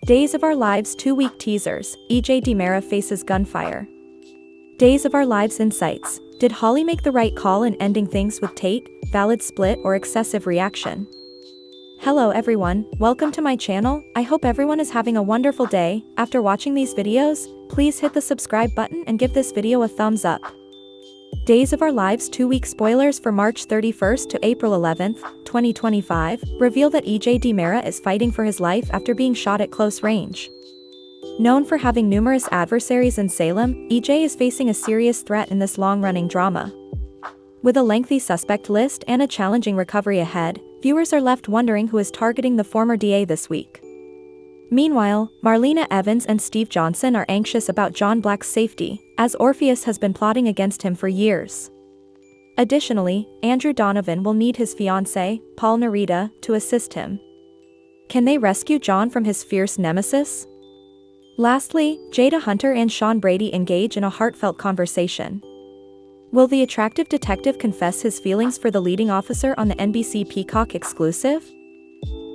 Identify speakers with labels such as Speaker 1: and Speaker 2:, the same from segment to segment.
Speaker 1: Days of Our Lives 2-week teasers, EJ DiMera faces gunfire. Days of Our Lives insights, did Holly make the right call in ending things with Tate, valid split or excessive reaction? Hello everyone, welcome to my channel, I hope everyone is having a wonderful day. After watching these videos, please hit the subscribe button and give this video a thumbs up. Days of Our Lives 2-week spoilers for March 31st to April 11th, 2025, reveal that EJ DiMera is fighting for his life after being shot at close range. Known for having numerous adversaries in Salem, EJ is facing a serious threat in this long-running drama. With a lengthy suspect list and a challenging recovery ahead, viewers are left wondering who is targeting the former DA this week. Meanwhile, Marlena Evans and Steve Johnson are anxious about John Black's safety, as Orpheus has been plotting against him for years. Additionally, Andrew Donovan will need his fiancée, Paul Narita, to assist him. Can they rescue John from his fierce nemesis? Lastly, Jada Hunter and Sean Brady engage in a heartfelt conversation. Will the attractive detective confess his feelings for the leading officer on the NBC Peacock exclusive?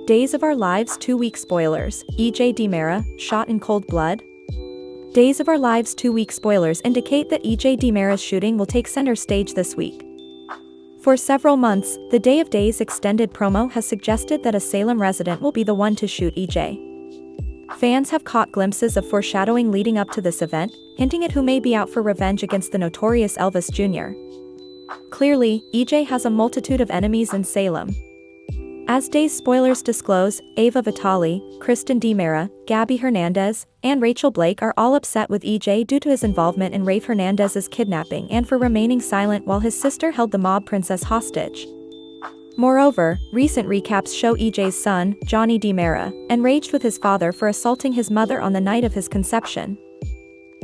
Speaker 1: Days of Our Lives 2-week spoilers, EJ DiMera, shot in cold blood? Days of Our Lives 2-week spoilers indicate that EJ DiMera's shooting will take center stage this week. For several months, the Day of Days extended promo has suggested that a Salem resident will be the one to shoot EJ. Fans have caught glimpses of foreshadowing leading up to this event, hinting at who may be out for revenge against the notorious Elvis Jr. Clearly, EJ has a multitude of enemies in Salem. As Days spoilers disclose, Ava Vitale, Kristen DiMera, Gabby Hernandez, and Rachel Blake are all upset with EJ due to his involvement in Rafe Hernandez's kidnapping and for remaining silent while his sister held the mob princess hostage. Moreover, recent recaps show EJ's son, Johnny DiMera, enraged with his father for assaulting his mother on the night of his conception.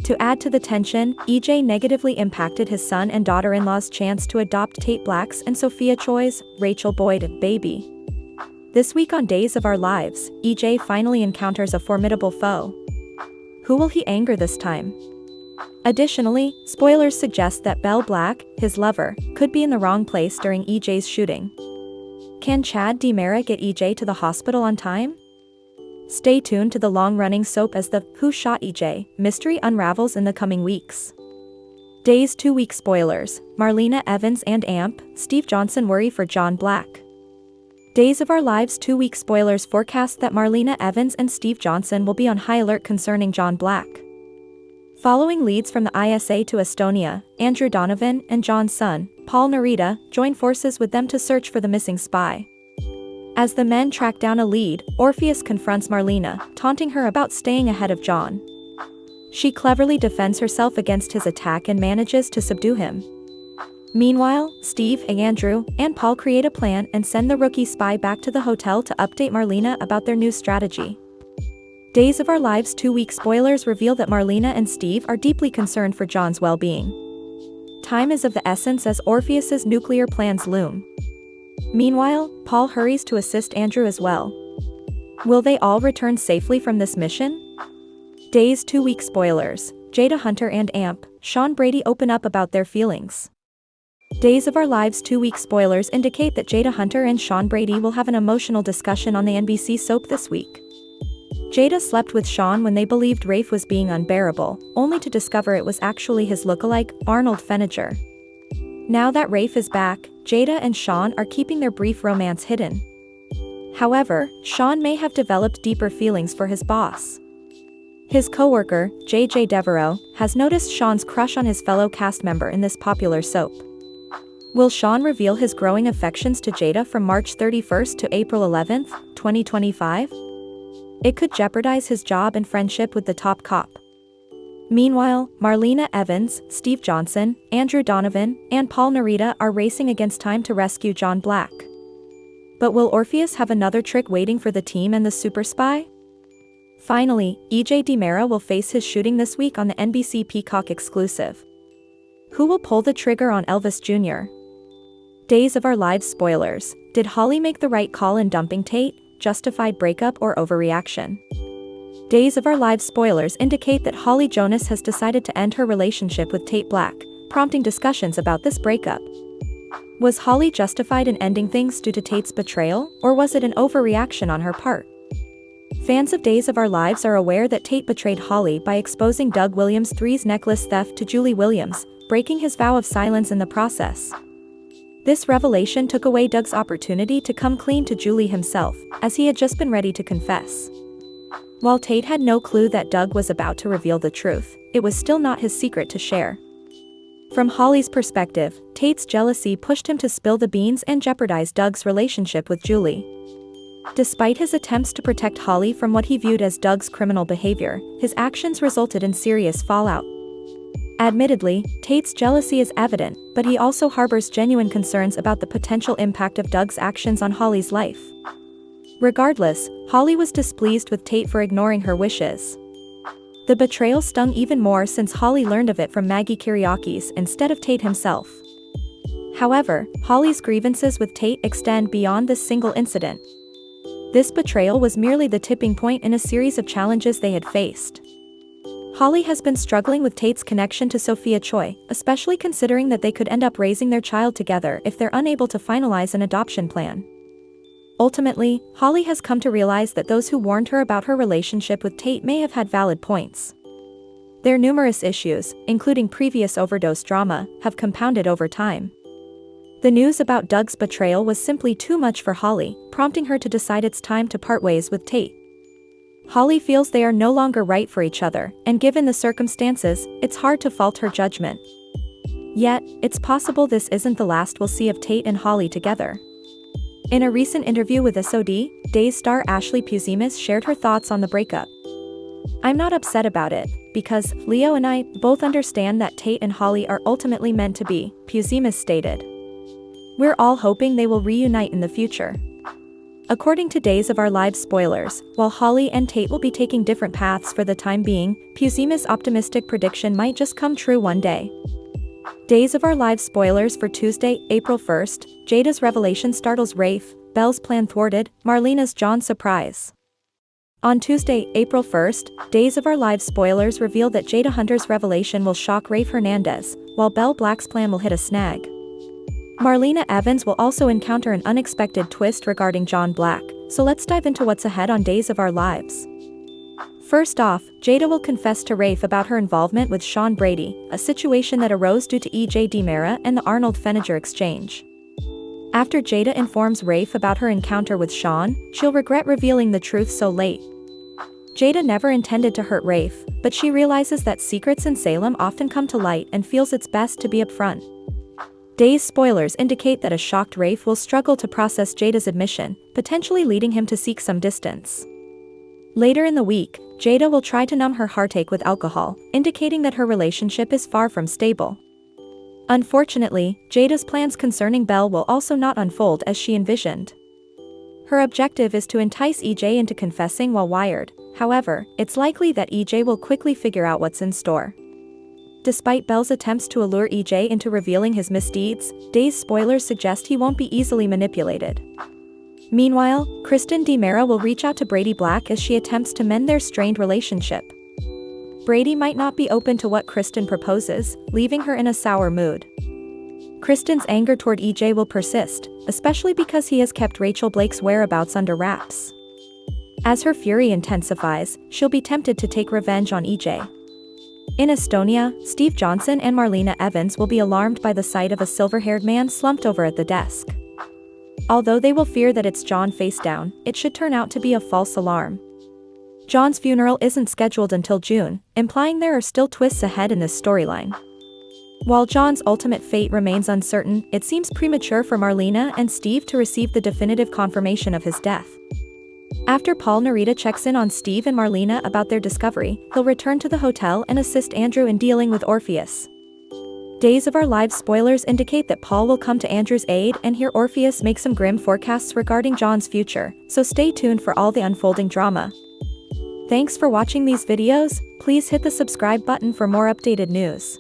Speaker 1: To add to the tension, EJ negatively impacted his son and daughter-in-law's chance to adopt Tate Black's and Sophia Choi's, Rachel Boyd, baby. This week on Days of Our Lives, EJ finally encounters a formidable foe. Who will he anger this time? Additionally, spoilers suggest that Belle Black, his lover, could be in the wrong place during EJ's shooting. Can Chad DiMera get EJ to the hospital on time? Stay tuned to the long-running soap as the Who Shot EJ mystery unravels in the coming weeks. Days 2-week spoilers, Marlena Evans and Steve Johnson worry for John Black. Days of Our Lives 2-week spoilers forecast that Marlena Evans and Steve Johnson will be on high alert concerning John Black. Following leads from the ISA to Estonia, Andrew Donovan and John's son, Paul Narita, join forces with them to search for the missing spy. As the men track down a lead, Orpheus confronts Marlena, taunting her about staying ahead of John. She cleverly defends herself against his attack and manages to subdue him. Meanwhile, Steve, Andrew, and Paul create a plan and send the rookie spy back to the hotel to update Marlena about their new strategy. Days of Our Lives 2-week spoilers reveal that Marlena and Steve are deeply concerned for John's well-being. Time is of the essence as Orpheus's nuclear plans loom. Meanwhile, Paul hurries to assist Andrew as well. Will they all return safely from this mission? Days 2-week spoilers, Jada Hunter and Sean Brady open up about their feelings. Days of Our Lives 2-week spoilers indicate that Jada Hunter and Sean Brady will have an emotional discussion on the NBC soap this week. Jada slept with Sean when they believed Rafe was being unbearable, only to discover it was actually his lookalike, Arnold Feniger. Now that Rafe is back, Jada and Sean are keeping their brief romance hidden. However, Sean may have developed deeper feelings for his boss. His co-worker, JJ Devereaux, has noticed Sean's crush on his fellow cast member in this popular soap. Will Sean reveal his growing affections to Jada from March 31st to April 11th, 2025? It could jeopardize his job and friendship with the top cop. Meanwhile, Marlena Evans, Steve Johnson, Andrew Donovan, and Paul Narita are racing against time to rescue John Black. But will Orpheus have another trick waiting for the team and the super spy? Finally, EJ DiMera will face his shooting this week on the NBC Peacock exclusive. Who will pull the trigger on Elvis Jr.? Days of Our Lives spoilers, did Holly make the right call in dumping Tate, justified breakup or overreaction? Days of Our Lives spoilers indicate that Holly Jonas has decided to end her relationship with Tate Black, prompting discussions about this breakup. Was Holly justified in ending things due to Tate's betrayal, or was it an overreaction on her part? Fans of Days of Our Lives are aware that Tate betrayed Holly by exposing Doug Williams III's necklace theft to Julie Williams, breaking his vow of silence in the process. This revelation took away Doug's opportunity to come clean to Julie himself, as he had just been ready to confess. While Tate had no clue that Doug was about to reveal the truth, it was still not his secret to share. From Holly's perspective, Tate's jealousy pushed him to spill the beans and jeopardize Doug's relationship with Julie. Despite his attempts to protect Holly from what he viewed as Doug's criminal behavior, his actions resulted in serious fallout. Admittedly, Tate's jealousy is evident, but he also harbors genuine concerns about the potential impact of Doug's actions on Holly's life. Regardless, Holly was displeased with Tate for ignoring her wishes. The betrayal stung even more since Holly learned of it from Maggie Kyriakis instead of Tate himself. However, Holly's grievances with Tate extend beyond this single incident. This betrayal was merely the tipping point in a series of challenges they had faced. Holly has been struggling with Tate's connection to Sophia Choi, especially considering that they could end up raising their child together if they're unable to finalize an adoption plan. Ultimately, Holly has come to realize that those who warned her about her relationship with Tate may have had valid points. Their numerous issues, including previous overdose drama, have compounded over time. The news about Doug's betrayal was simply too much for Holly, prompting her to decide it's time to part ways with Tate. Holly feels they are no longer right for each other, and given the circumstances, it's hard to fault her judgment. Yet, it's possible this isn't the last we'll see of Tate and Holly together. In a recent interview with SOD, Days star Ashley Puzimis shared her thoughts on the breakup. "I'm not upset about it, because Leo and I both understand that Tate and Holly are ultimately meant to be," Puzimis stated. "We're all hoping they will reunite in the future." According to Days of Our Lives spoilers, while Holly and Tate will be taking different paths for the time being, Puzimis' optimistic prediction might just come true one day. Days of Our Lives spoilers for Tuesday, April 1st, Jada's revelation startles Rafe, Belle's plan thwarted, Marlena's John surprise. On Tuesday, April 1st, Days of Our Lives spoilers reveal that Jada Hunter's revelation will shock Rafe Hernandez, while Belle Black's plan will hit a snag. Marlena Evans will also encounter an unexpected twist regarding John Black, so let's dive into what's ahead on Days of Our Lives. First off, Jada will confess to Rafe about her involvement with Sean Brady, a situation that arose due to EJ DiMera and the Arnold Feniger exchange. After Jada informs Rafe about her encounter with Sean, she'll regret revealing the truth so late. Jada never intended to hurt Rafe, but she realizes that secrets in Salem often come to light and feels it's best to be upfront. Days spoilers indicate that a shocked Rafe will struggle to process Jada's admission, potentially leading him to seek some distance. Later in the week, Jada will try to numb her heartache with alcohol, indicating that her relationship is far from stable. Unfortunately, Jada's plans concerning Belle will also not unfold as she envisioned. Her objective is to entice EJ into confessing while wired, however, it's likely that EJ will quickly figure out what's in store. Despite Belle's attempts to allure EJ into revealing his misdeeds, Days spoilers suggest he won't be easily manipulated. Meanwhile, Kristen DiMera will reach out to Brady Black as she attempts to mend their strained relationship. Brady might not be open to what Kristen proposes, leaving her in a sour mood. Kristen's anger toward EJ will persist, especially because he has kept Rachel Blake's whereabouts under wraps. As her fury intensifies, she'll be tempted to take revenge on EJ. In Estonia, Steve Johnson and Marlena Evans will be alarmed by the sight of a silver-haired man slumped over at the desk. Although they will fear that it's John face down, it should turn out to be a false alarm. John's funeral isn't scheduled until June, implying there are still twists ahead in this storyline. While John's ultimate fate remains uncertain, it seems premature for Marlena and Steve to receive the definitive confirmation of his death. After Paul Narita checks in on Steve and Marlena about their discovery, he'll return to the hotel and assist Andrew in dealing with Orpheus. Days of Our Lives spoilers indicate that Paul will come to Andrew's aid and hear Orpheus make some grim forecasts regarding John's future, so stay tuned for all the unfolding drama. Thanks for watching these videos. Please hit the subscribe button for more updated news.